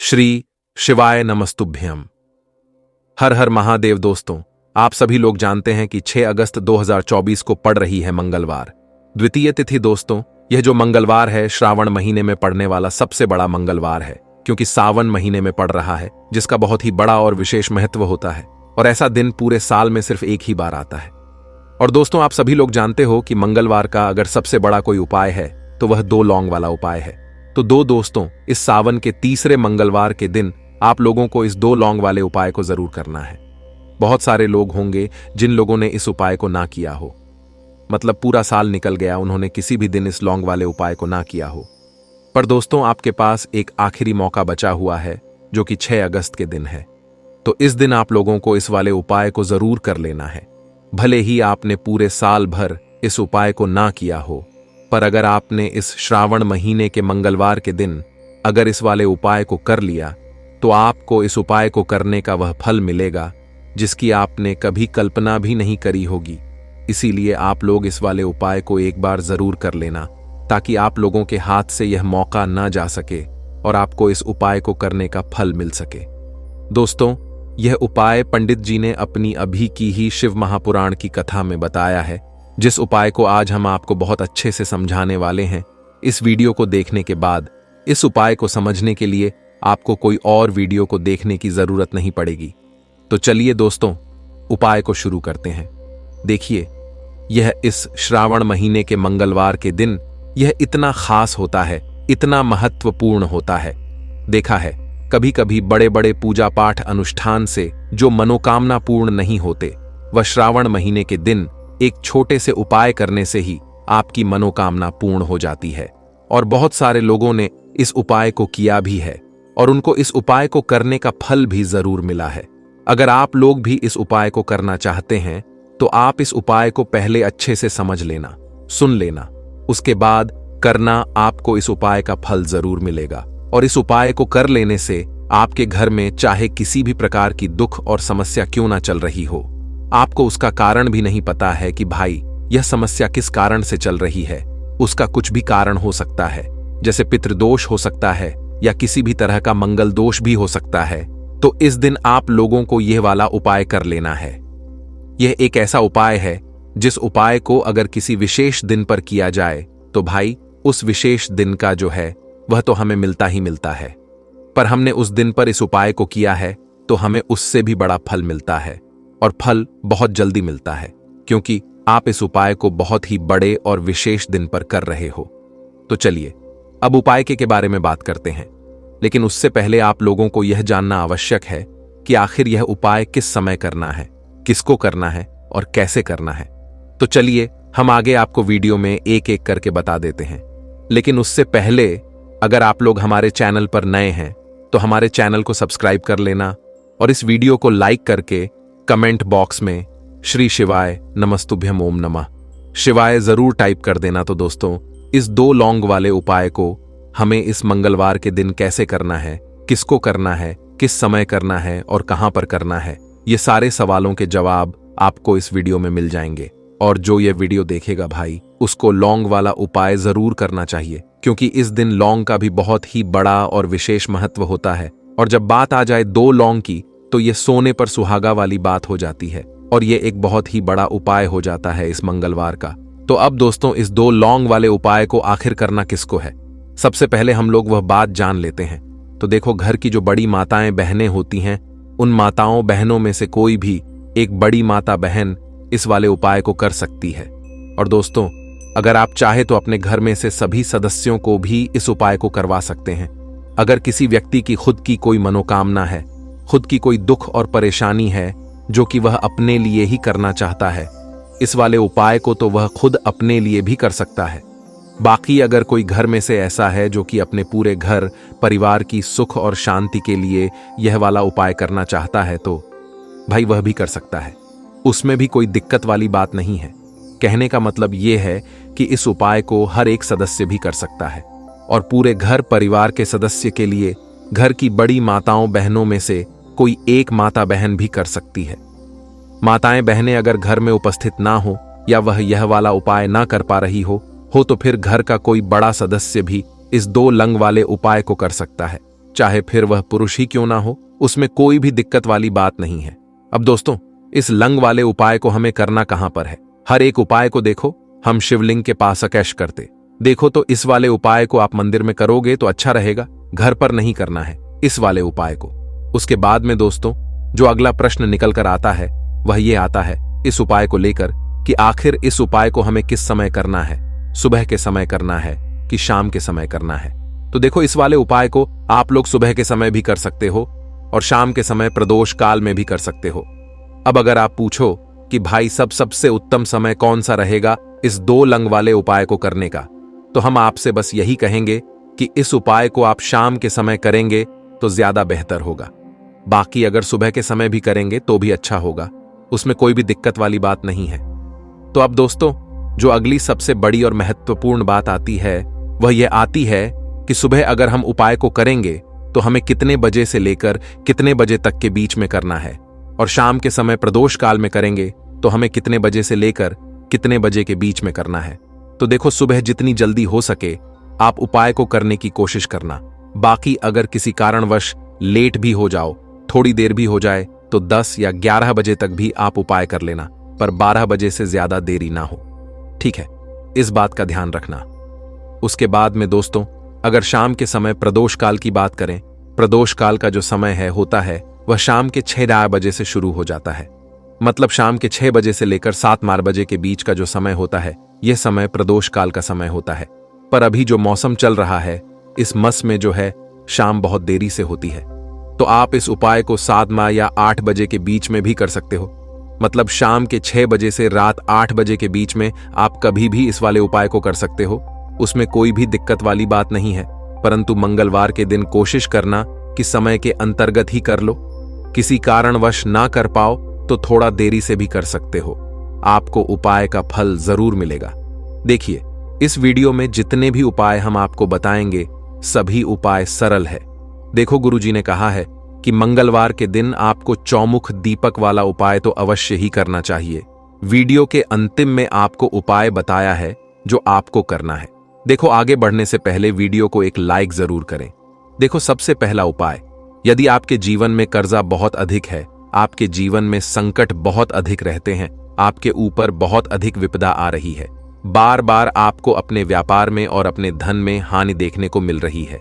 श्री शिवाय नमस्तुभ्यम। हर हर महादेव। दोस्तों, आप सभी लोग जानते हैं कि 6 अगस्त 2024 को पड़ रही है मंगलवार, द्वितीय तिथि। दोस्तों, यह जो मंगलवार है श्रावण महीने में पड़ने वाला सबसे बड़ा मंगलवार है, क्योंकि सावन महीने में पड़ रहा है, जिसका बहुत ही बड़ा और विशेष महत्व होता है। और ऐसा दिन पूरे साल में सिर्फ एक ही बार आता है। और दोस्तों, आप सभी लोग जानते हो कि मंगलवार का अगर सबसे बड़ा कोई उपाय है तो वह 2 लौंग वाला उपाय है। तो दोस्तों, इस सावन के तीसरे मंगलवार के दिन आप लोगों को इस 2 लौंग वाले उपाय को जरूर करना है। बहुत सारे लोग होंगे जिन लोगों ने इस उपाय को ना किया हो, मतलब पूरा साल निकल गया, उन्होंने किसी भी दिन इस लौंग वाले उपाय को ना किया हो। पर दोस्तों, आपके पास एक आखिरी मौका बचा हुआ है, जो कि 6 अगस्त के दिन है। तो इस दिन आप लोगों को इस वाले उपाय को जरूर कर लेना है। भले ही आपने पूरे साल भर इस उपाय को ना किया हो, पर अगर आपने इस श्रावण महीने के मंगलवार के दिन अगर इस वाले उपाय को कर लिया, तो आपको इस उपाय को करने का वह फल मिलेगा जिसकी आपने कभी कल्पना भी नहीं करी होगी। इसीलिए आप लोग इस वाले उपाय को एक बार जरूर कर लेना, ताकि आप लोगों के हाथ से यह मौका ना जा सके और आपको इस उपाय को करने का फल मिल सके। दोस्तों, यह उपाय पंडित जी ने अपनी अभी की ही शिव महापुराण की कथा में बताया है, जिस उपाय को आज हम आपको बहुत अच्छे से समझाने वाले हैं। इस वीडियो को देखने के बाद इस उपाय को समझने के लिए आपको कोई और वीडियो को देखने की जरूरत नहीं पड़ेगी। तो चलिए दोस्तों, उपाय को शुरू करते हैं। देखिए, यह इस श्रावण महीने के मंगलवार के दिन यह इतना खास होता है, इतना महत्वपूर्ण होता है। देखा है, कभी कभी बड़े बड़े पूजा पाठ अनुष्ठान से जो मनोकामना पूर्ण नहीं होते, वह श्रावण महीने के दिन एक छोटे से उपाय करने से ही आपकी मनोकामना पूर्ण हो जाती है। और बहुत सारे लोगों ने इस उपाय को किया भी है और उनको इस उपाय को करने का फल भी जरूर मिला है। अगर आप लोग भी इस उपाय को करना चाहते हैं तो आप इस उपाय को पहले अच्छे से समझ लेना, सुन लेना, उसके बाद करना। आपको इस उपाय का फल जरूर मिलेगा। और इस उपाय को कर लेने से आपके घर में चाहे किसी भी प्रकार की दुख और समस्या क्यों ना चल रही हो, आपको उसका कारण भी नहीं पता है कि भाई यह समस्या किस कारण से चल रही है, उसका कुछ भी कारण हो सकता है, जैसे पितृदोष हो सकता है या किसी भी तरह का मंगल दोष भी हो सकता है। तो इस दिन आप लोगों को यह वाला उपाय कर लेना है। यह एक ऐसा उपाय है जिस उपाय को अगर किसी विशेष दिन पर किया जाए तो भाई उस विशेष दिन का जो है वह तो हमें मिलता ही मिलता है। पर हमने उस दिन पर इस उपाय को किया है तो हमें उससे भी बड़ा फल मिलता है, और फल बहुत जल्दी मिलता है, क्योंकि आप इस उपाय को बहुत ही बड़े और विशेष दिन पर कर रहे हो। तो चलिए अब उपाय के बारे में बात करते हैं। लेकिन उससे पहले आप लोगों को यह जानना आवश्यक है कि आखिर यह उपाय किस समय करना है, किसको करना है और कैसे करना है। तो चलिए हम आगे आपको वीडियो में एक एक करके बता देते हैं। लेकिन उससे पहले अगर आप लोग हमारे चैनल पर नए हैं तो हमारे चैनल को सब्सक्राइब कर लेना और इस वीडियो को लाइक करके कमेंट बॉक्स में श्री शिवाय नमस्तुभ्यम ओम नमः शिवाय जरूर टाइप कर देना। तो दोस्तों, इस 2 लौंग वाले उपाय को हमें इस मंगलवार के दिन कैसे करना है, किसको करना है, किस समय करना है और कहां पर करना है, ये सारे सवालों के जवाब आपको इस वीडियो में मिल जाएंगे। और जो ये वीडियो देखेगा भाई, उसको लौंग वाला उपाय जरूर करना चाहिए, क्योंकि इस दिन लौंग का भी बहुत ही बड़ा और विशेष महत्व होता है। और जब बात आ जाए 2 लौंग की, तो ये सोने पर सुहागा वाली बात हो जाती है और ये एक बहुत ही बड़ा उपाय हो जाता है इस मंगलवार का। तो अब दोस्तों, इस 2 लौंग वाले उपाय को आखिर करना किसको है, सबसे पहले हम लोग वह बात जान लेते हैं। तो देखो, घर की जो बड़ी माताएं बहनें होती हैं, उन माताओं बहनों में से कोई भी एक बड़ी माता बहन इस वाले उपाय को कर सकती है। और दोस्तों, अगर आप चाहे तो अपने घर में से सभी सदस्यों को भी इस उपाय को करवा सकते हैं। अगर किसी व्यक्ति की खुद की कोई मनोकामना है, खुद की कोई दुख और परेशानी है जो कि वह अपने लिए ही करना चाहता है, इस वाले उपाय को तो वह खुद अपने लिए भी कर सकता है। बाकी अगर कोई घर में से ऐसा है जो कि अपने पूरे घर परिवार की सुख और शांति के लिए यह वाला उपाय करना चाहता है, तो भाई वह भी कर सकता है। उसमें भी कोई दिक्कत वाली बात नहीं है। कहने का मतलब यह है कि इस उपाय को हर एक सदस्य भी कर सकता है और पूरे घर परिवार के सदस्य के लिए घर की बड़ी माताओं बहनों में से कोई एक माता बहन भी कर सकती है। माताएं बहनें अगर घर में उपस्थित ना हो या वह यह वाला उपाय ना कर पा रही हो तो फिर घर का कोई बड़ा सदस्य भी इस 2 लौंग वाले उपाय को कर सकता है। चाहे फिर वह पुरुष ही क्यों ना हो, उसमें कोई भी दिक्कत वाली बात नहीं है। अब दोस्तों, इस लंग वाले उपाय को हमें करना कहां पर है? हर एक उपाय को देखो हम शिवलिंग के पास अकैश करते। देखो तो इस वाले उपाय को आप मंदिर में करोगे तो अच्छा रहेगा, घर पर नहीं करना है इस वाले उपाय को। उसके बाद में दोस्तों जो अगला प्रश्न निकल कर आता है वह ये आता है इस उपाय को लेकर कि आखिर इस उपाय को हमें किस समय करना है, सुबह के समय करना है कि शाम के समय करना है? तो देखो इस वाले उपाय को आप लोग सुबह के समय भी कर सकते हो और शाम के समय प्रदोष काल में भी कर सकते हो। अब अगर आप पूछो कि भाई सबसे उत्तम समय कौन सा रहेगा इस 2 लंग वाले उपाय को करने का, तो हम आपसे बस यही कहेंगे कि इस उपाय को आप शाम के समय करेंगे तो ज्यादा बेहतर होगा। बाकी अगर सुबह के समय भी करेंगे तो भी अच्छा होगा, उसमें कोई भी दिक्कत वाली बात नहीं है। तो अब दोस्तों जो अगली सबसे बड़ी और महत्वपूर्ण बात आती है वह यह आती है कि सुबह अगर हम उपाय को करेंगे तो हमें कितने बजे से लेकर कितने बजे तक के बीच में करना है, और शाम के समय प्रदोष काल में करेंगे तो हमें कितने बजे से लेकर कितने बजे के बीच में करना है। तो देखो सुबह जितनी जल्दी हो सके आप उपाय को करने की कोशिश करना। बाकी अगर किसी कारणवश लेट भी हो जाओ, थोड़ी देर भी हो जाए, तो 10 या 11 बजे तक भी आप उपाय कर लेना, पर 12 बजे से ज्यादा देरी ना हो, ठीक है? इस बात का ध्यान रखना। उसके बाद में दोस्तों अगर शाम के समय प्रदोष काल की बात करें, प्रदोष काल का जो समय होता है वह शाम के 6 बजे से शुरू हो जाता है। मतलब शाम के 6 बजे से लेकर 7 बजे के बीच का जो समय होता है यह समय प्रदोष काल का समय होता है। पर अभी जो मौसम चल रहा है इस मास में जो है शाम बहुत देरी से होती है, तो आप इस उपाय को 7 या 8 बजे के बीच में भी कर सकते हो। मतलब शाम के 6 बजे से रात 8 बजे के बीच में आप कभी भी इस वाले उपाय को कर सकते हो, उसमें कोई भी दिक्कत वाली बात नहीं है। परंतु मंगलवार के दिन कोशिश करना कि समय के अंतर्गत ही कर लो। किसी कारणवश ना कर पाओ तो थोड़ा देरी से भी कर सकते हो, आपको उपाय का फल जरूर मिलेगा। देखिए इस वीडियो में जितने भी उपाय हम आपको बताएंगे सभी उपाय सरल है। देखो गुरुजी ने कहा है कि मंगलवार के दिन आपको चौमुख दीपक वाला उपाय तो अवश्य ही करना चाहिए। वीडियो के अंतिम में आपको उपाय बताया है जो आपको करना है। देखो आगे बढ़ने से पहले वीडियो को एक लाइक जरूर करें। देखो सबसे पहला उपाय, यदि आपके जीवन में कर्जा बहुत अधिक है, आपके जीवन में संकट बहुत अधिक रहते हैं, आपके ऊपर बहुत अधिक विपदा आ रही है, बार बार आपको अपने व्यापार में और अपने धन में हानि देखने को मिल रही है,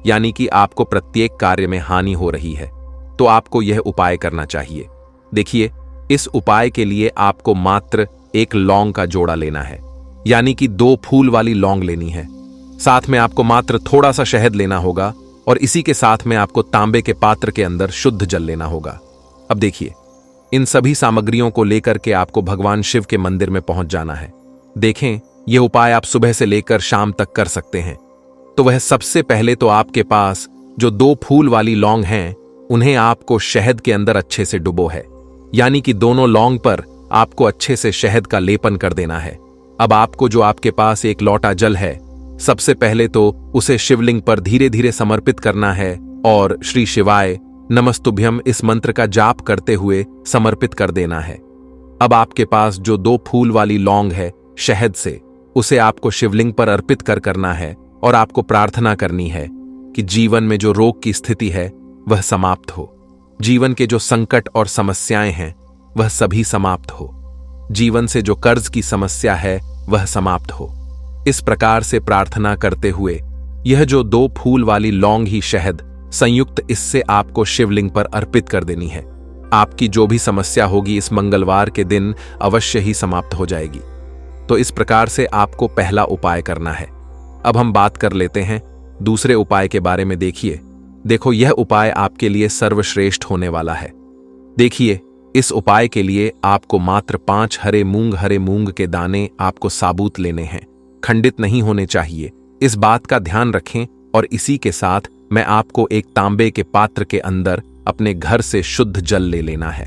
यानी कि आपको प्रत्येक कार्य में हानि हो रही है, तो आपको यह उपाय करना चाहिए। देखिए इस उपाय के लिए आपको मात्र एक लौंग का जोड़ा लेना है, यानी कि 2 फूल वाली लौंग लेनी है। साथ में आपको मात्र थोड़ा सा शहद लेना होगा और इसी के साथ में आपको तांबे के पात्र के अंदर शुद्ध जल लेना होगा। अब देखिए इन सभी सामग्रियों को लेकर के आपको भगवान शिव के मंदिर में पहुंच जाना है। देखें यह उपाय आप सुबह से लेकर शाम तक कर सकते हैं। तो वह सबसे पहले तो आपके पास जो 2 फूल वाली लौंग हैं उन्हें आपको शहद के अंदर अच्छे से डुबो है, यानी कि दोनों लौंग पर आपको अच्छे से शहद का लेपन कर देना है। अब आपको जो आपके पास एक लोटा जल है, सबसे पहले तो उसे शिवलिंग पर धीरे धीरे समर्पित करना है और श्री शिवाय नमस्तुभ्यम इस मंत्र का जाप करते हुए समर्पित कर देना है। अब आपके पास जो 2 फूल वाली लौंग है शहद से, उसे आपको शिवलिंग पर अर्पित करना है और आपको प्रार्थना करनी है कि जीवन में जो रोग की स्थिति है वह समाप्त हो, जीवन के जो संकट और समस्याएं हैं वह सभी समाप्त हो, जीवन से जो कर्ज की समस्या है वह समाप्त हो। इस प्रकार से प्रार्थना करते हुए यह जो 2 फूल वाली लौंग ही शहद संयुक्त इससे आपको शिवलिंग पर अर्पित कर देनी है। आपकी जो भी समस्या होगी इस मंगलवार के दिन अवश्य ही समाप्त हो जाएगी। तो इस प्रकार से आपको पहला उपाय करना है। अब हम बात कर लेते हैं दूसरे उपाय के बारे में। देखो यह उपाय आपके लिए सर्वश्रेष्ठ होने वाला है। देखिए इस उपाय के लिए आपको मात्र 5 हरे मूंग के दाने आपको साबुत लेने हैं, खंडित नहीं होने चाहिए। इस बात का ध्यान रखें। और इसी के साथ मैं आपको एक तांबे के पात्र के अंदर अपने घर से शुद्ध जल ले लेना है।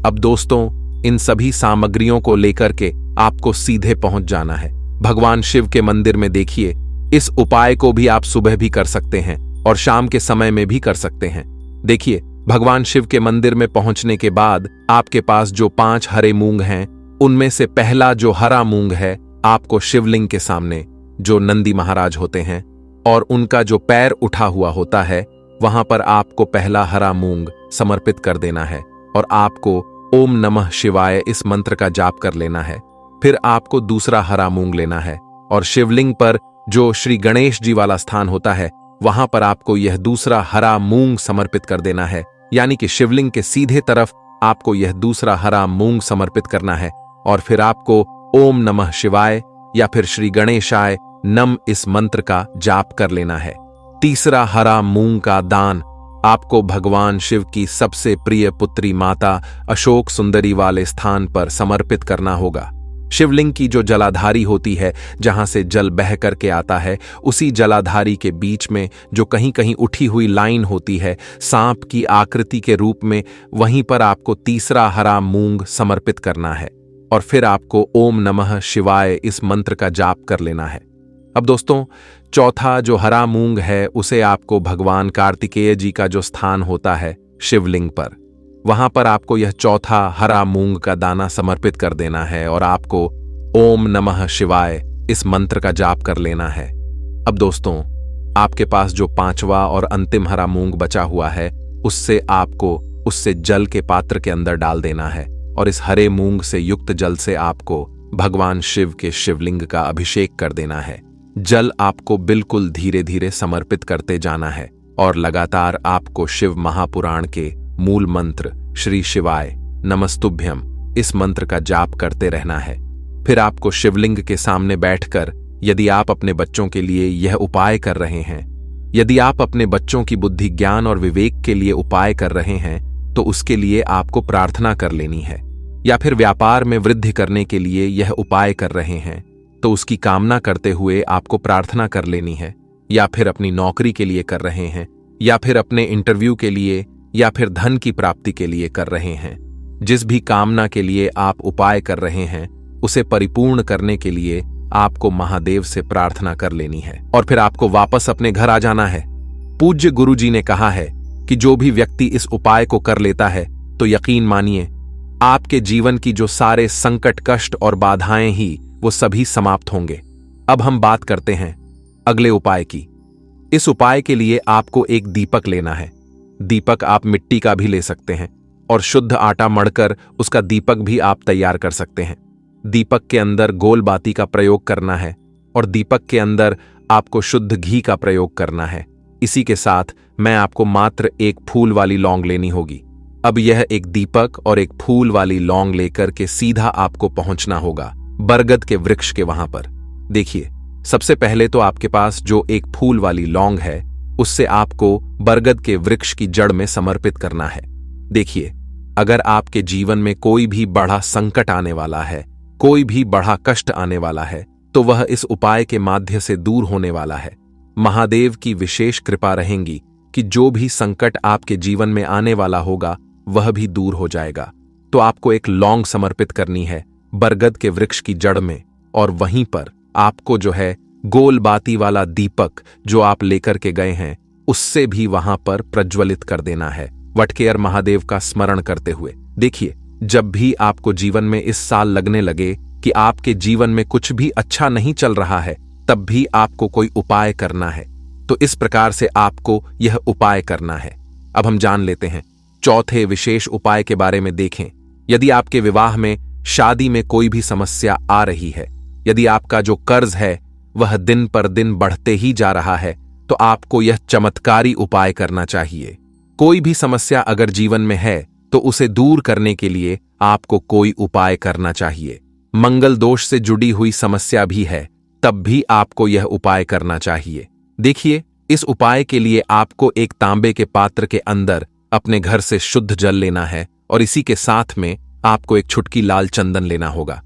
अब दोस्तों इन सभी सामग्रियों को लेकर के आपको सीधे पहुंच जाना है भगवान शिव के मंदिर में। देखिए इस उपाय को भी आप सुबह भी कर सकते हैं और शाम के समय में भी कर सकते हैं। देखिए भगवान शिव के मंदिर में पहुंचने के बाद आपके पास जो 5 हरे मूंग हैं उनमें से पहला जो हरा मूंग है आपको शिवलिंग के सामने जो नंदी महाराज होते हैं और उनका जो पैर उठा हुआ होता है वहां पर आपको पहला हरा मूंग समर्पित कर देना है और आपको ओम नमः शिवाय इस मंत्र का जाप कर लेना है। फिर आपको दूसरा हरा मूंग लेना है और शिवलिंग पर जो श्री गणेश जी वाला स्थान होता है वहां पर आपको यह दूसरा हरा मूंग समर्पित कर देना है, यानी कि शिवलिंग के सीधे तरफ आपको यह दूसरा हरा मूंग समर्पित करना है और फिर आपको ओम नमः शिवाय या फिर श्री गणेशाय नम इस मंत्र का जाप कर लेना है। तीसरा हरा मूंग का दान आपको भगवान शिव की सबसे प्रिय पुत्री माता अशोक सुंदरी वाले स्थान पर समर्पित करना होगा। शिवलिंग की जो जलाधारी होती है, जहां से जल बह करके आता है, उसी जलाधारी के बीच में जो कहीं कहीं उठी हुई लाइन होती है सांप की आकृति के रूप में, वहीं पर आपको तीसरा हरा मूंग समर्पित करना है और फिर आपको ओम नमः शिवाय इस मंत्र का जाप कर लेना है। अब दोस्तों, चौथा जो हरा मूंग है उसे आपको भगवान कार्तिकेय जी का जो स्थान होता है शिवलिंग पर, वहां पर आपको यह चौथा हरा मूंग का दाना समर्पित कर देना है और आपको ओम नमः शिवाय इस मंत्र का जाप कर लेना है। अब दोस्तों, आपके पास जो पांचवा और अंतिम हरा मूंग बचा हुआ है उससे जल के पात्र के अंदर डाल देना है और इस हरे मूंग से युक्त जल से आपको भगवान शिव के शिवलिंग का अभिषेक कर देना है। जल आपको बिल्कुल धीरे धीरे समर्पित करते जाना है और लगातार आपको शिव महापुराण के मूल मंत्र श्री शिवाय नमस्तुभ्यम इस मंत्र का जाप करते रहना है। फिर आपको शिवलिंग के सामने बैठकर, यदि आप अपने बच्चों के लिए यह उपाय कर रहे हैं, यदि आप अपने बच्चों की बुद्धि ज्ञान और विवेक के लिए उपाय कर रहे हैं, तो उसके लिए आपको प्रार्थना कर लेनी है। या फिर व्यापार में वृद्धि करने के लिए यह उपाय कर रहे हैं तो उसकी कामना करते हुए आपको प्रार्थना कर लेनी है। या फिर अपनी नौकरी के लिए कर रहे हैं, या फिर अपने इंटरव्यू के लिए, या फिर धन की प्राप्ति के लिए कर रहे हैं, जिस भी कामना के लिए आप उपाय कर रहे हैं उसे परिपूर्ण करने के लिए आपको महादेव से प्रार्थना कर लेनी है और फिर आपको वापस अपने घर आ जाना है। पूज्य गुरु जी ने कहा है कि जो भी व्यक्ति इस उपाय को कर लेता है तो यकीन मानिए आपके जीवन की जो सारे संकट, कष्ट और बाधाएं ही वो सभी समाप्त होंगे। अब हम बात करते हैं अगले उपाय की। इस उपाय के लिए आपको एक दीपक लेना है। दीपक आप मिट्टी का भी ले सकते हैं और शुद्ध आटा मढ़कर उसका दीपक भी आप तैयार कर सकते हैं। दीपक के अंदर गोल बाती का प्रयोग करना है और दीपक के अंदर आपको शुद्ध घी का प्रयोग करना है। इसी के साथ मैं आपको मात्र एक फूल वाली लौंग लेनी होगी। अब यह एक दीपक और एक फूल वाली लौंग लेकर के सीधा आपको पहुंचना होगा बरगद के वृक्ष के वहां पर। देखिए, सबसे पहले तो आपके पास जो एक फूल वाली लौंग है उससे आपको बरगद के वृक्ष की जड़ में समर्पित करना है। देखिए, अगर आपके जीवन में कोई भी बड़ा संकट आने वाला है, कोई भी बड़ा कष्ट आने वाला है, तो वह इस उपाय के माध्यम से दूर होने वाला है। महादेव की विशेष कृपा रहेगी कि जो भी संकट आपके जीवन में आने वाला होगा वह भी दूर हो जाएगा। तो आपको एक लौंग समर्पित करनी है बरगद के वृक्ष की जड़ में और वहीं पर आपको जो है गोल बाती वाला दीपक जो आप लेकर के गए हैं उससे भी वहां पर प्रज्वलित कर देना है, वटकेयर महादेव का स्मरण करते हुए। देखिए, जब भी आपको जीवन में इस साल लगने लगे कि आपके जीवन में कुछ भी अच्छा नहीं चल रहा है, तब भी आपको कोई उपाय करना है। तो इस प्रकार से आपको यह उपाय करना है। अब हम जान लेते हैं चौथे विशेष उपाय के बारे में। देखें, यदि आपके विवाह में, शादी में कोई भी समस्या आ रही है, यदि आपका जो कर्ज है वह दिन पर दिन बढ़ते ही जा रहा है, तो आपको यह चमत्कारी उपाय करना चाहिए। कोई भी समस्या अगर जीवन में है तो उसे दूर करने के लिए आपको कोई उपाय करना चाहिए। मंगल दोष से जुड़ी हुई समस्या भी है तब भी आपको यह उपाय करना चाहिए। देखिए, इस उपाय के लिए आपको एक तांबे के पात्र के अंदर अपने घर से शुद्ध जल लेना है और इसी के साथ में आपको एक छुटकी लाल चंदन लेना होगा।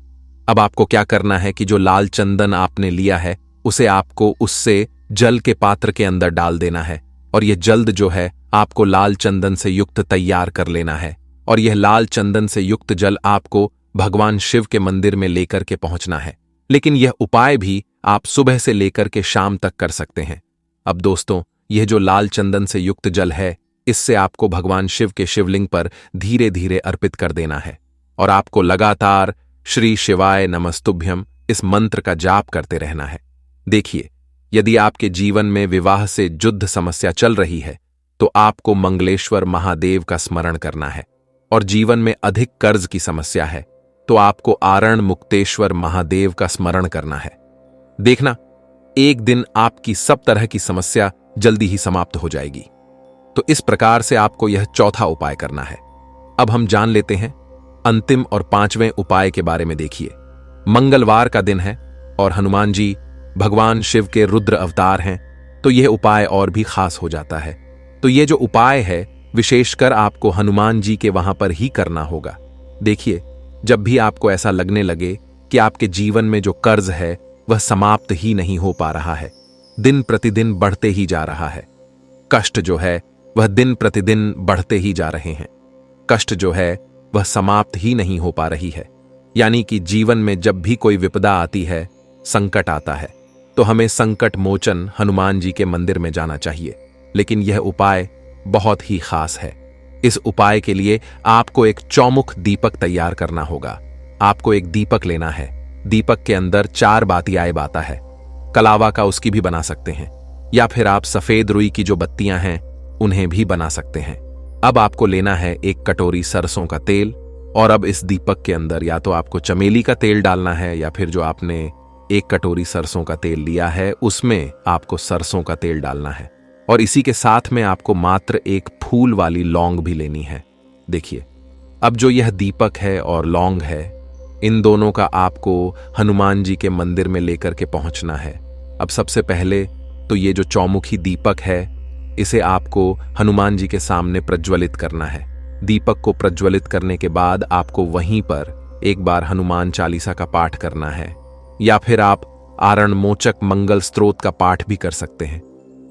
अब आपको क्या करना है कि जो लाल चंदन आपने लिया है उसे आपको उससे जल के पात्र के अंदर डाल देना है और यह जल्द जो है आपको लाल चंदन से युक्त तैयार कर लेना है और यह लाल चंदन से युक्त जल आपको भगवान शिव के मंदिर में लेकर के पहुंचना है। लेकिन यह उपाय भी आप सुबह से लेकर के शाम तक कर सकते हैं। अब दोस्तों, यह जो लाल चंदन से युक्त जल है इससे आपको भगवान शिव के शिवलिंग पर धीरे धीरे अर्पित कर देना है और आपको लगातार श्री शिवाय नमस्तुभ्यम इस मंत्र का जाप करते रहना है। देखिए, यदि आपके जीवन में विवाह से युद्ध समस्या चल रही है तो आपको मंगलेश्वर महादेव का स्मरण करना है। और जीवन में अधिक कर्ज की समस्या है तो आपको आरण मुक्तेश्वर महादेव का स्मरण करना है। देखना, एक दिन आपकी सब तरह की समस्या जल्दी ही समाप्त हो जाएगी। तो इस प्रकार से आपको यह चौथा उपाय करना है। अब हम जान लेते हैं अंतिम और पांचवें उपाय के बारे में। देखिए, मंगलवार का दिन है और हनुमान जी भगवान शिव के रुद्र अवतार हैं, तो यह उपाय और भी खास हो जाता है। तो यह जो उपाय है विशेषकर आपको हनुमान जी के वहां पर ही करना होगा। देखिए, जब भी आपको ऐसा लगने लगे कि आपके जीवन में जो कर्ज है वह समाप्त ही नहीं हो पा रहा है, दिन प्रतिदिन बढ़ते ही जा रहा है, कष्ट जो है वह दिन प्रतिदिन बढ़ते ही जा रहे हैं, कष्ट जो है वह समाप्त ही नहीं हो पा रही है, यानी कि जीवन में जब भी कोई विपदा आती है, संकट आता है, तो हमें संकट मोचन हनुमान जी के मंदिर में जाना चाहिए। लेकिन यह उपाय बहुत ही खास है। इस उपाय के लिए आपको एक चौमुख दीपक तैयार करना होगा। आपको एक दीपक लेना है। दीपक के अंदर 4 बातियां आता है। कलावा का उसकी भी बना सकते हैं, या फिर आप सफेद रुई की जो बत्तियां हैं उन्हें भी बना सकते हैं। अब आपको लेना है एक कटोरी सरसों का तेल, और अब इस दीपक के अंदर या तो आपको चमेली का तेल डालना है, या फिर जो आपने एक कटोरी सरसों का तेल लिया है उसमें आपको सरसों का तेल डालना है। और इसी के साथ में आपको मात्र एक फूल वाली लौंग भी लेनी है। देखिए, अब जो यह दीपक है और लौंग है, इन दोनों का आपको हनुमान जी के मंदिर में लेकर के पहुंचना है। अब सबसे पहले तो ये जो चौमुखी दीपक है इसे आपको हनुमान जी के सामने प्रज्वलित करना है। दीपक को प्रज्वलित करने के बाद आपको वहीं पर एक बार हनुमान चालीसा का पाठ करना है, या फिर आप आरण मोचक मंगल स्तोत्र का पाठ भी कर सकते हैं।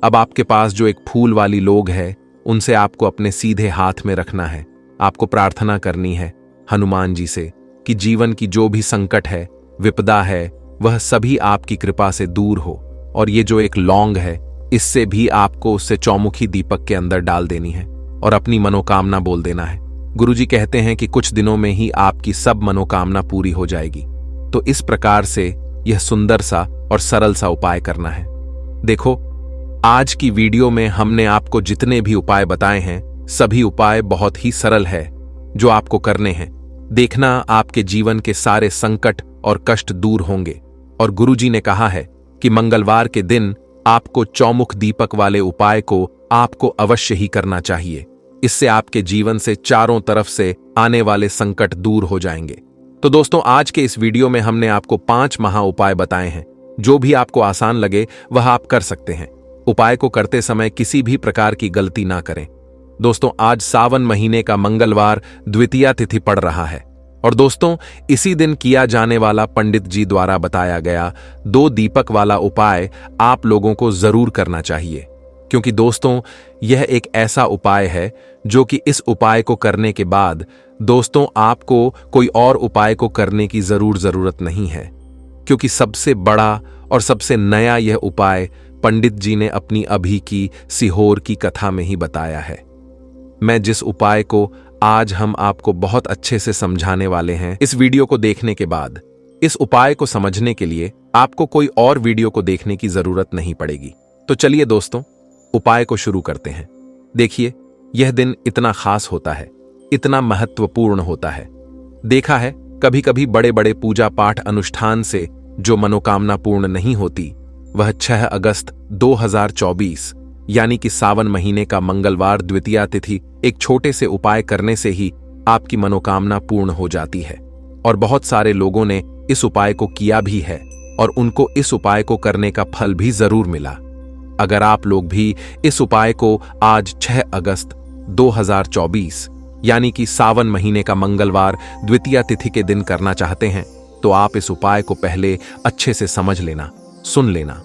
अब आपके पास जो एक फूल वाली लोग है उनसे आपको अपने सीधे हाथ में रखना है। आपको प्रार्थना करनी है हनुमान जी से कि जीवन की जो भी संकट है, विपदा है, वह सभी आपकी कृपा से दूर हो। और ये जो एक लौंग है इससे भी आपको उससे चौमुखी दीपक के अंदर डाल देनी है और अपनी मनोकामना बोल देना है। गुरुजी कहते हैं कि कुछ दिनों में ही आपकी सब मनोकामना पूरी हो जाएगी। तो इस प्रकार से यह सुंदर सा और सरल सा उपाय करना है। देखो, आज की वीडियो में हमने आपको जितने भी उपाय बताए हैं सभी उपाय बहुत ही सरल है जो आपको करने हैं। देखना, आपके जीवन के सारे संकट और कष्ट दूर होंगे। और गुरुजी ने कहा है कि मंगलवार के दिन आपको चौमुख दीपक वाले उपाय को आपको अवश्य ही करना चाहिए। इससे आपके जीवन से चारों तरफ से आने वाले संकट दूर हो जाएंगे। तो दोस्तों, आज के इस वीडियो में हमने आपको 5 महा उपाय बताए हैं। जो भी आपको आसान लगे वह आप कर सकते हैं। उपाय को करते समय किसी भी प्रकार की गलती ना करें। दोस्तों, आज सावन महीने का मंगलवार द्वितीया तिथि पड़ रहा है, और दोस्तों इसी दिन किया जाने वाला पंडित जी द्वारा बताया गया 2 दीपक वाला उपाय आप लोगों को जरूर करना चाहिए, क्योंकि दोस्तों यह एक ऐसा उपाय है जो कि इस उपाय को करने के बाद दोस्तों आपको कोई और उपाय को करने की जरूरत नहीं है, क्योंकि सबसे बड़ा और सबसे नया यह उपाय पंडित जी ने अपनी अभी की सीहोर की कथा में ही बताया है। मैं जिस उपाय को आज हम आपको बहुत अच्छे से समझाने वाले हैं, इस वीडियो को देखने के बाद इस उपाय को समझने के लिए आपको कोई और वीडियो को देखने की जरूरत नहीं पड़ेगी। तो चलिए दोस्तों, उपाय को शुरू करते हैं। देखिए, यह दिन इतना खास होता है, इतना महत्वपूर्ण होता है। देखा है, कभी कभी बड़े बड़े पूजा पाठ अनुष्ठान से जो मनोकामना पूर्ण नहीं होती, वह 6 अगस्त 2024 यानी कि सावन महीने का मंगलवार द्वितीया तिथि एक छोटे से उपाय करने से ही आपकी मनोकामना पूर्ण हो जाती है। और बहुत सारे लोगों ने इस उपाय को किया भी है और उनको इस उपाय को करने का फल भी जरूर मिला। अगर आप लोग भी इस उपाय को आज 6 अगस्त 2024 यानी कि सावन महीने का मंगलवार द्वितीया तिथि के दिन करना चाहते हैं, तो आप इस उपाय को पहले अच्छे से समझ लेना, सुन लेना,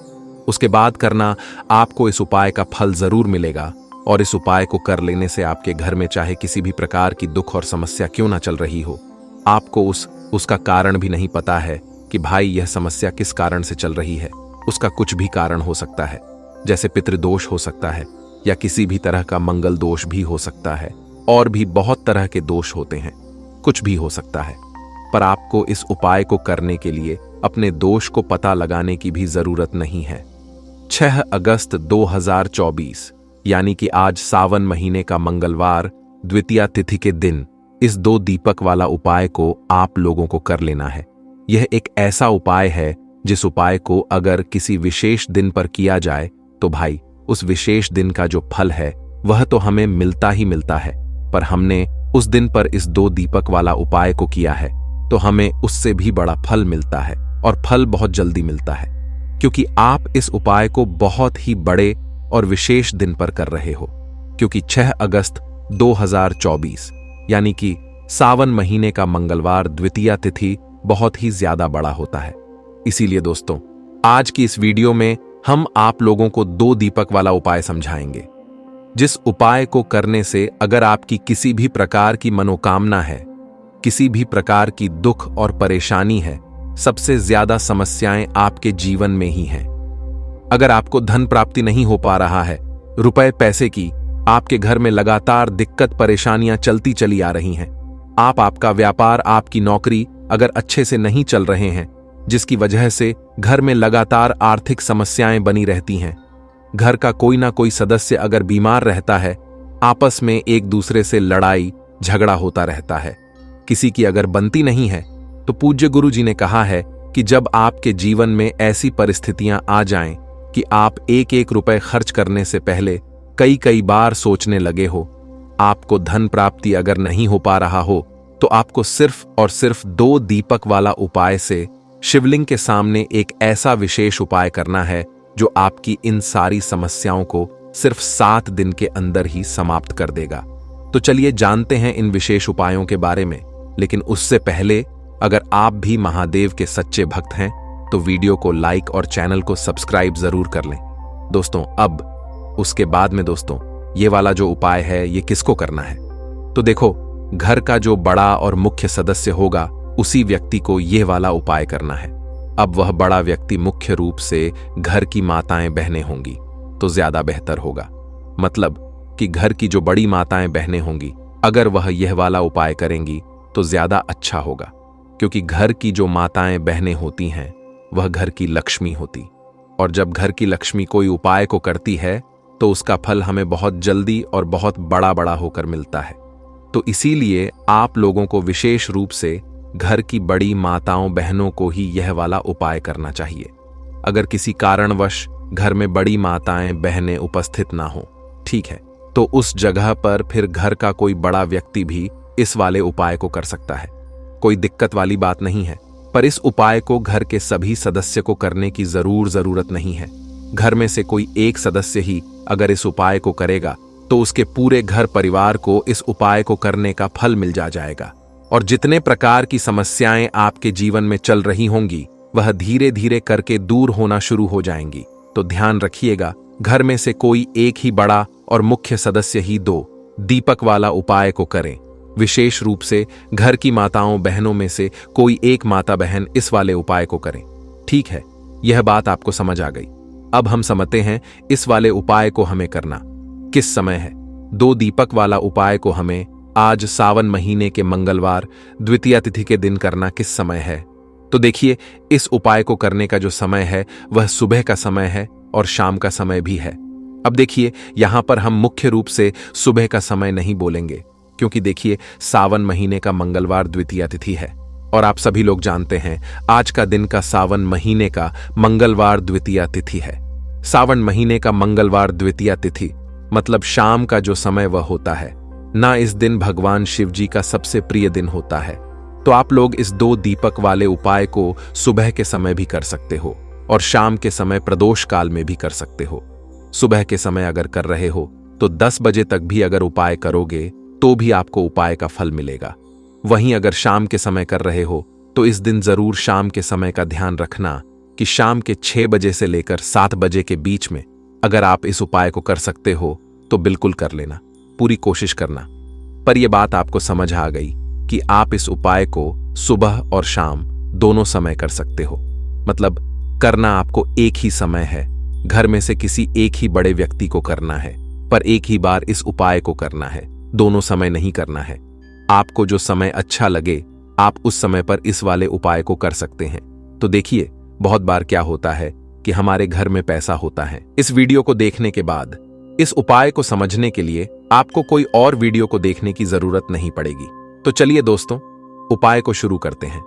उसके बाद करना। आपको इस उपाय का फल जरूर मिलेगा। और इस उपाय को कर लेने से आपके घर में चाहे किसी भी प्रकार की दुख और समस्या क्यों ना चल रही हो, आपको उसका कारण भी नहीं पता है कि भाई यह समस्या किस कारण से चल रही है। उसका कुछ भी कारण हो सकता है, जैसे पितृदोष हो सकता है, या किसी भी तरह का मंगल दोष भी हो सकता है, और भी बहुत तरह के दोष होते हैं, कुछ भी हो सकता है। पर आपको इस उपाय को करने के लिए अपने दोष को पता लगाने की भी जरूरत नहीं है। 6 अगस्त 2024 यानी कि आज सावन महीने का मंगलवार द्वितीया तिथि के दिन इस 2 दीपक वाला उपाय को आप लोगों को कर लेना है। यह एक ऐसा उपाय है जिस उपाय को अगर किसी विशेष दिन पर किया जाए तो भाई उस विशेष दिन का जो फल है वह तो हमें मिलता ही मिलता है, पर हमने उस दिन पर इस 2 दीपक वाला उपाय को किया है तो हमें उससे भी बड़ा फल मिलता है, और फल बहुत जल्दी मिलता है, क्योंकि आप इस उपाय को बहुत ही बड़े और विशेष दिन पर कर रहे हो। क्योंकि 6 अगस्त 2024 यानी कि सावन महीने का मंगलवार द्वितीया तिथि बहुत ही ज्यादा बड़ा होता है। इसीलिए दोस्तों, आज की इस वीडियो में हम आप लोगों को 2 दीपक वाला उपाय समझाएंगे, जिस उपाय को करने से अगर आपकी किसी भी प्रकार की मनोकामना है, किसी भी प्रकार की दुख और परेशानी है, सबसे ज्यादा समस्याएं आपके जीवन में ही हैं। अगर आपको धन प्राप्ति नहीं हो पा रहा है, रुपए पैसे की आपके घर में लगातार दिक्कत परेशानियां चलती चली आ रही हैं, आपका व्यापार, आपकी नौकरी अगर अच्छे से नहीं चल रहे हैं, जिसकी वजह से घर में लगातार आर्थिक समस्याएं बनी रहती हैं, घर का कोई ना कोई सदस्य अगर बीमार रहता है, आपस में एक दूसरे से लड़ाई झगड़ा होता रहता है, किसी की अगर बनती नहीं है, तो पूज्य गुरु जी ने कहा है कि जब आपके जीवन में ऐसी परिस्थितियां आ जाएं कि आप एक रुपए खर्च करने से पहले कई बार सोचने लगे हो, आपको धन प्राप्ति अगर नहीं हो पा रहा हो, तो आपको सिर्फ और सिर्फ 2 दीपक वाला उपाय से शिवलिंग के सामने एक ऐसा विशेष उपाय करना है जो आपकी इन सारी समस्याओं को सिर्फ 7 दिन के अंदर ही समाप्त कर देगा। तो चलिए जानते हैं इन विशेष उपायों के बारे में, लेकिन उससे पहले अगर आप भी महादेव के सच्चे भक्त हैं तो वीडियो को लाइक और चैनल को सब्सक्राइब जरूर कर लें। दोस्तों, अब उसके बाद में दोस्तों, ये वाला जो उपाय है ये किसको करना है? तो देखो, घर का जो बड़ा और मुख्य सदस्य होगा उसी व्यक्ति को ये वाला उपाय करना है। अब वह बड़ा व्यक्ति मुख्य रूप से घर की माताएं बहनें होंगी तो ज्यादा बेहतर होगा। मतलब कि घर की जो बड़ी माताएं बहनें होंगी, अगर वह यह वाला उपाय करेंगी तो ज्यादा अच्छा होगा, क्योंकि घर की जो माताएं बहनें होती हैं वह घर की लक्ष्मी होती, और जब घर की लक्ष्मी कोई उपाय को करती है तो उसका फल हमें बहुत जल्दी और बहुत बड़ा होकर मिलता है। तो इसीलिए आप लोगों को विशेष रूप से घर की बड़ी माताओं बहनों को ही यह वाला उपाय करना चाहिए। अगर किसी कारणवश घर में बड़ी माताएं बहनें उपस्थित ना हो, ठीक है, तो उस जगह पर फिर घर का कोई बड़ा व्यक्ति भी इस वाले उपाय को कर सकता है। कोई दिक्कत वाली बात नहीं है, पर इस उपाय को घर के सभी सदस्य को करने की जरूरत नहीं है। घर में से कोई एक सदस्य ही अगर इस उपाय को करेगा तो उसके पूरे घर परिवार को इस उपाय को करने का फल मिल जाएगा, और जितने प्रकार की समस्याएं आपके जीवन में चल रही होंगी वह धीरे धीरे करके दूर होना शुरू हो जाएंगी। तो ध्यान रखिएगा, घर में से कोई एक ही बड़ा और मुख्य सदस्य ही 2 दीपक वाला उपाय को करें। विशेष रूप से घर की माताओं बहनों में से कोई एक माता बहन इस वाले उपाय को करें। ठीक है, यह बात आपको समझ आ गई। अब हम समझते हैं इस वाले उपाय को हमें करना किस समय है। 2 दीपक वाला उपाय को हमें आज सावन महीने के मंगलवार द्वितीया तिथि के दिन करना किस समय है? तो देखिए, इस उपाय को करने का जो समय है वह सुबह का समय है और शाम का समय भी है। अब देखिए, यहां पर हम मुख्य रूप से सुबह का समय नहीं बोलेंगे, क्योंकि देखिए सावन महीने का मंगलवार द्वितीया तिथि है, और आप सभी लोग जानते हैं आज का दिन का सावन महीने का मंगलवार द्वितीया तिथि है। सावन महीने का मंगलवार द्वितीया तिथि मतलब शाम का जो समय वह होता है ना, इस दिन भगवान शिव जी का सबसे प्रिय दिन होता है। तो आप लोग इस 2 दीपक वाले उपाय को सुबह के समय भी कर सकते हो और शाम के समय प्रदोष काल में भी कर सकते हो। सुबह के समय अगर कर रहे हो तो 10 बजे तक भी अगर उपाय करोगे तो भी आपको उपाय का फल मिलेगा। वहीं अगर शाम के समय कर रहे हो तो इस दिन जरूर शाम के समय का ध्यान रखना कि शाम के 6 बजे से लेकर 7 बजे के बीच में अगर आप इस उपाय को कर सकते हो तो बिल्कुल कर लेना, पूरी कोशिश करना। पर यह बात आपको समझ आ गई कि आप इस उपाय को सुबह और शाम दोनों समय कर सकते हो। मतलब करना आपको एक ही समय है, घर में से किसी एक ही बड़े व्यक्ति को करना है, पर एक ही बार इस उपाय को करना है, दोनों समय नहीं करना है। आपको जो समय अच्छा लगे आप उस समय पर इस वाले उपाय को कर सकते हैं। तो देखिए, बहुत बार क्या होता है कि हमारे घर में पैसा होता है, इस वीडियो को देखने के बाद इस उपाय को समझने के लिए आपको कोई और वीडियो को देखने की जरूरत नहीं पड़ेगी। तो चलिए दोस्तों, उपाय को शुरू करते हैं।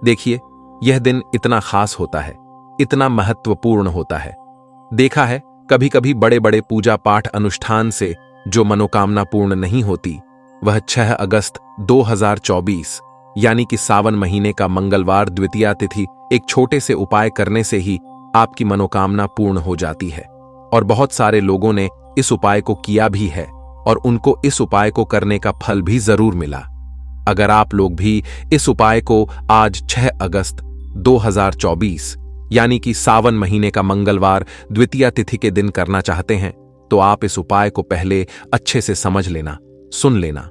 देखिए, यह दिन इतना खास होता है, इतना महत्वपूर्ण होता है। देखा है, कभी कभी बड़े बड़े पूजा पाठ अनुष्ठान से जो मनोकामना पूर्ण नहीं होती, वह 6 अगस्त 2024 यानी कि सावन महीने का मंगलवार द्वितीया तिथि एक छोटे से उपाय करने से ही आपकी मनोकामना पूर्ण हो जाती है। और बहुत सारे लोगों ने इस उपाय को किया भी है और उनको इस उपाय को करने का फल भी जरूर मिला। अगर आप लोग भी इस उपाय को आज 6 अगस्त 2024 यानी कि सावन महीने का मंगलवार द्वितीया तिथि के दिन करना चाहते हैं, तो आप इस उपाय को पहले अच्छे से समझ लेना, सुन लेना।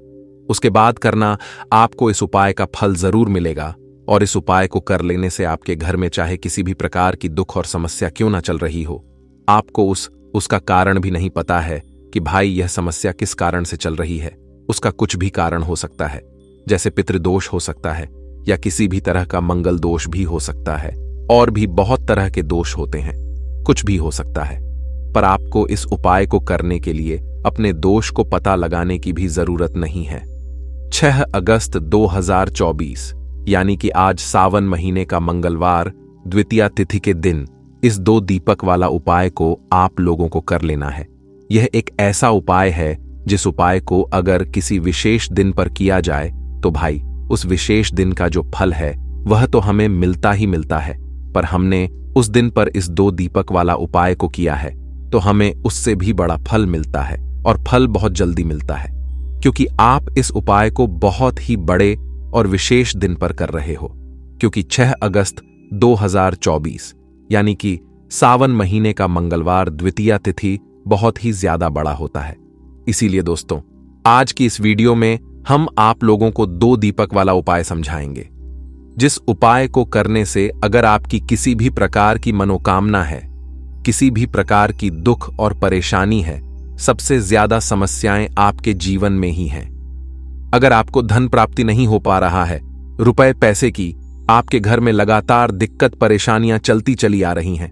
उसके बाद करना, आपको इस उपाय का फल जरूर मिलेगा। और इस उपाय को कर लेने से आपके घर में चाहे किसी भी प्रकार की दुख और समस्या क्यों ना चल रही हो, आपको उसका कारण भी नहीं पता है कि भाई यह समस्या किस कारण से चल रही है। उसका कुछ भी कारण हो सकता है, जैसे पितृदोष हो सकता है या किसी भी तरह का मंगल दोष भी हो सकता है, और भी बहुत तरह के दोष होते हैं, कुछ भी हो सकता है। पर आपको इस उपाय को करने के लिए अपने दोष को पता लगाने की भी जरूरत नहीं है। 6 अगस्त 2024 यानी कि आज सावन महीने का मंगलवार द्वितीया तिथि के दिन इस 2 दीपक वाला उपाय को आप लोगों को कर लेना है। यह एक ऐसा उपाय है जिस उपाय को अगर किसी विशेष दिन पर किया जाए तो भाई उस विशेष दिन का जो फल है वह तो हमें मिलता ही मिलता है, पर हमने उस दिन पर इस 2 दीपक वाला उपाय को किया है तो हमें उससे भी बड़ा फल मिलता है, और फल बहुत जल्दी मिलता है, क्योंकि आप इस उपाय को बहुत ही बड़े और विशेष दिन पर कर रहे हो। क्योंकि 6 अगस्त 2024 यानी कि सावन महीने का मंगलवार द्वितीया तिथि बहुत ही ज्यादा बड़ा होता है। इसीलिए दोस्तों, आज की इस वीडियो में हम आप लोगों को 2 दीपक वाला उपाय समझाएंगे, जिस उपाय को करने से अगर आपकी किसी भी प्रकार की मनोकामना है, किसी भी प्रकार की दुख और परेशानी है, सबसे ज्यादा समस्याएं आपके जीवन में ही हैं। अगर आपको धन प्राप्ति नहीं हो पा रहा है, रुपए पैसे की आपके घर में लगातार दिक्कत परेशानियां चलती चली आ रही हैं,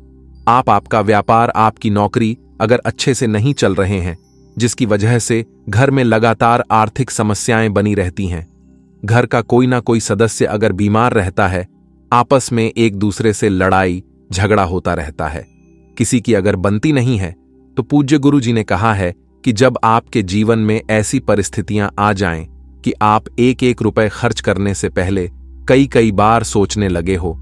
आपका व्यापार, आपकी नौकरी अगर अच्छे से नहीं चल रहे हैं, जिसकी वजह से घर में लगातार आर्थिक समस्याएं बनी रहती हैं, घर का कोई ना कोई सदस्य अगर बीमार रहता है, आपस में एक दूसरे से लड़ाई झगड़ा होता रहता है, किसी की अगर बनती नहीं है, तो पूज्य गुरु जी ने कहा है कि जब आपके जीवन में ऐसी परिस्थितियां आ जाएं कि आप एक एक रुपए खर्च करने से पहले कई कई बार सोचने लगे हो,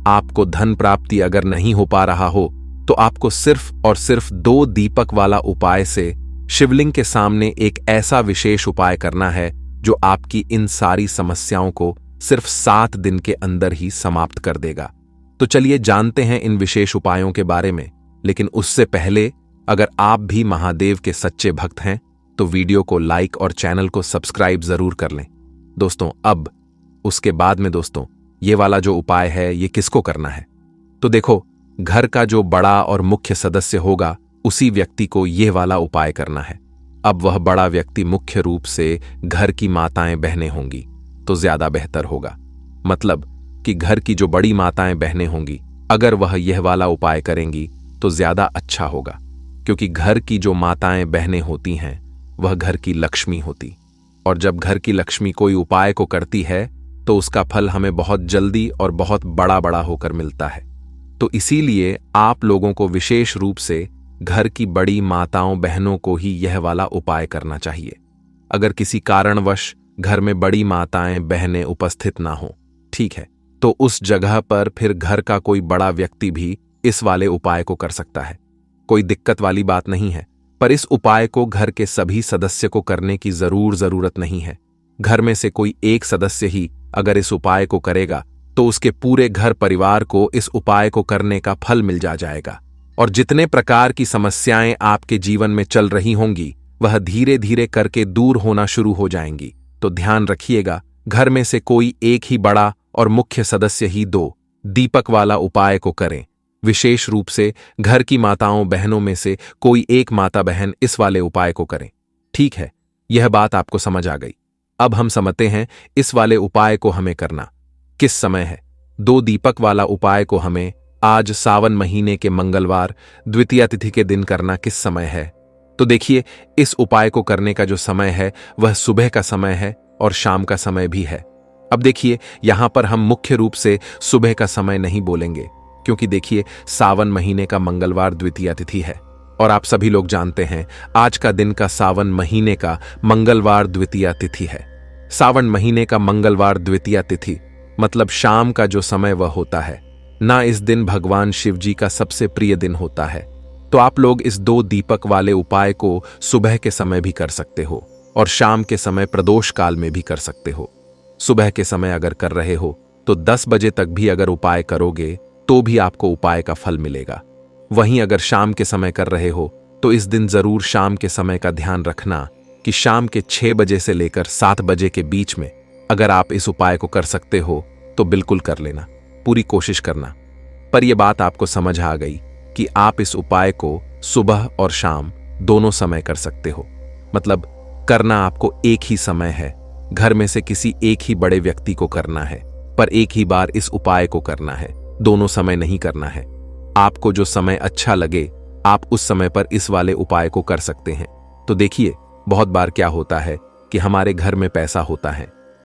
आपको धन प्राप्ति अगर नहीं हो पा रहा हो, तो आपको सिर्फ और सिर्फ 2 दीपक वाला उपाय से शिवलिंग के सामने एक ऐसा विशेष उपाय करना है जो आपकी इन सारी समस्याओं को सिर्फ 7 दिन के अंदर ही समाप्त कर देगा। तो चलिए जानते हैं इन विशेष उपायों के बारे में। लेकिन उससे पहले, अगर आप भी महादेव के सच्चे भक्त हैं तो वीडियो को लाइक और चैनल को सब्सक्राइब जरूर कर लें दोस्तों। अब उसके बाद में दोस्तों, ये वाला जो उपाय है ये किसको करना है, तो देखो, घर का जो बड़ा और मुख्य सदस्य होगा उसी व्यक्ति को यह वाला उपाय करना है। अब वह बड़ा व्यक्ति मुख्य रूप से घर की माताएं बहनें होंगी तो ज्यादा बेहतर होगा। मतलब कि घर की जो बड़ी माताएं बहनें होंगी, अगर वह यह वाला उपाय करेंगी तो ज्यादा अच्छा होगा, क्योंकि घर की जो माताएं बहनें होती हैं वह घर की लक्ष्मी होती, और जब घर की लक्ष्मी कोई उपाय को करती है तो उसका फल हमें बहुत जल्दी और बहुत बड़ा बड़ा होकर मिलता है। तो इसीलिए आप लोगों को विशेष रूप से घर की बड़ी माताओं बहनों को ही यह वाला उपाय करना चाहिए। अगर किसी कारणवश घर में बड़ी माताएं बहनें उपस्थित ना हो, ठीक है, तो उस जगह पर फिर घर का कोई बड़ा व्यक्ति भी इस वाले उपाय को कर सकता है। कोई दिक्कत वाली बात नहीं है, पर इस उपाय को घर के सभी सदस्य को करने की जरूरत नहीं है। घर में से कोई एक सदस्य ही अगर इस उपाय को करेगा तो उसके पूरे घर परिवार को इस उपाय को करने का फल मिल जाएगा, और जितने प्रकार की समस्याएं आपके जीवन में चल रही होंगी वह धीरे धीरे करके दूर होना शुरू हो जाएंगी। तो ध्यान रखिएगा, घर में से कोई एक ही बड़ा और मुख्य सदस्य ही 2 दीपक वाला उपाय को करें। विशेष रूप से घर की माताओं बहनों में से कोई एक माता बहन इस वाले उपाय को करें। ठीक है, यह बात आपको समझ आ गई। अब हम समझते हैं इस वाले उपाय को हमें करना किस समय है। 2 दीपक वाला उपाय को हमें आज सावन महीने के मंगलवार द्वितीया तिथि के दिन करना किस समय है, तो देखिए, इस उपाय को करने का जो समय है वह सुबह का समय है और शाम का समय भी है। अब देखिए, यहां पर हम मुख्य रूप से सुबह का समय नहीं बोलेंगे, क्योंकि देखिए, सावन महीने का मंगलवार द्वितीया तिथि है और आप सभी लोग जानते हैं आज का दिन का सावन महीने का मंगलवार द्वितीया तिथि है। सावन महीने का मंगलवार द्वितीया तिथि मतलब शाम का जो समय वह होता है ना, इस दिन भगवान शिव जी का सबसे प्रिय दिन होता है। तो आप लोग इस 2 दीपक वाले उपाय को सुबह के समय भी कर सकते हो और शाम के समय प्रदोष काल में भी कर सकते हो। सुबह के समय अगर कर रहे हो तो 10 बजे तक भी अगर उपाय करोगे तो भी आपको उपाय का फल मिलेगा। वहीं अगर शाम के समय कर रहे हो तो इस दिन जरूर शाम के समय का ध्यान रखना कि शाम के 6 बजे से लेकर 7 बजे के बीच में अगर आप इस उपाय को कर सकते हो तो बिल्कुल कर लेना, पूरी कोशिश करना। पर यह बात आपको समझ आ गई कि आप इस उपाय को सुबह और शाम दोनों समय कर सकते हो। मतलब करना आपको एक ही समय है, घर में से किसी एक ही बड़े व्यक्ति को करना है, पर एक ही बार इस उपाय को करना है, दोनों समय नहीं करना है। आपको जो समय अच्छा लगे आप उस समय पर इस वाले उपाय को कर सकते हैं। तो देखिए, बहुत बार क्या होता है कि हमारे घर में पैसा होता है